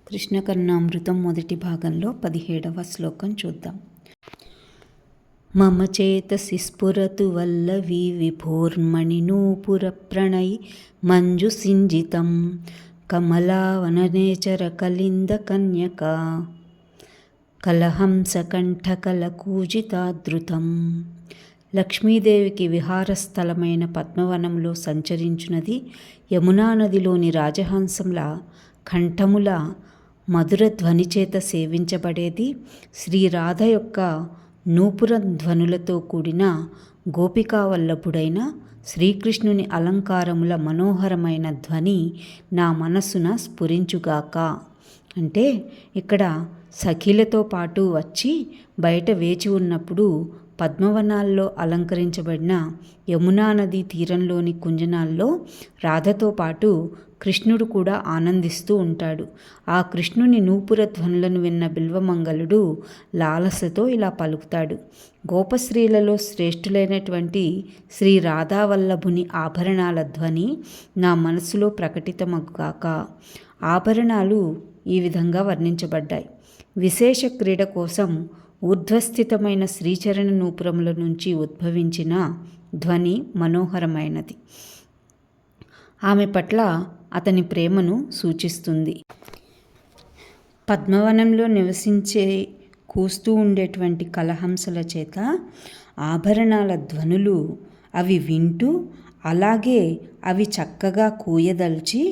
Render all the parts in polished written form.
కృష్ణకర్ణామృతం మొదటి భాగంలో 17వ శ్లోకం చూద్దాం. మమ చేతసి స్ఫురతు వల్లవి విభోర్మణినూపుర ప్రణయి మంజుసింజితం కమలావననేచర కలింద కన్యకా కలహంసకంఠకలకూజితాదృతం. లక్ష్మీదేవికి విహారస్థలమైన పద్మవనంలో సంచరించున్నది యమునా నదిలోని రాజహంసంల కంఠముల మధుర ధ్వని చేత సేవించబడేది శ్రీరాధ యొక్క నూపుర ధ్వనులతో కూడిన గోపికావల్లభుడైన శ్రీకృష్ణుని అలంకారముల మనోహరమైన ధ్వని నా మనస్సున స్ఫురించుగాక. అంటే ఇక్కడ సఖీలతో పాటు వచ్చి బయట వేచి ఉన్నప్పుడు పద్మవనాల్లో అలంకరించబడిన యమునా నదీ తీరంలోని కుంజనాల్లో రాధతో పాటు కృష్ణుడు కూడా ఆనందిస్తూ ఉంటాడు. ఆ కృష్ణుని నూపుర ధ్వనులను విన్న బిల్వమంగళుడు లాలసతో ఇలా పలుకుతాడు: గోపశ్రీలలో శ్రేష్ఠులైనటువంటి శ్రీ రాధావల్లభుని ఆభరణాల ధ్వని నా మనసులో ప్రకటితమగుగాక. ఆభరణాలు ఈ విధంగా వర్ణించబడ్డాయి. విశేష క్రీడ కోసం ఊర్ధ్వస్థితమైన శ్రీచరణ నూపురముల నుంచి ఉద్భవించిన ధ్వని మనోహరమైనది. ఆమె పట్ల అతని ప్రేమను సూచిస్తుంది. పద్మవనంలో నివసించే కూస్తూ ఉండేటువంటి కలహంసల చేత ఆభరణాల ధ్వనులు అవి వింటూ, అలాగే అవి చక్కగా కూయదలిచి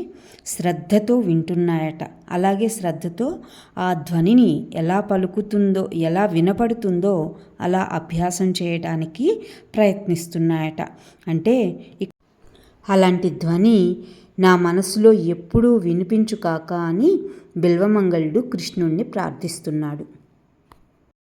శ్రద్ధతో వింటున్నాయట. అలాగే శ్రద్ధతో ఆ ధ్వనిని ఎలా పలుకుతుందో, ఎలా వినపడుతుందో అలా అభ్యాసం చేయడానికి ప్రయత్నిస్తున్నాయట. అంటే అలాంటి ధ్వని నా మనసులో ఎప్పుడూ వినిపించుకాక అని బిల్వమంగళుడు కృష్ణుణ్ణి ప్రార్థిస్తున్నాడు.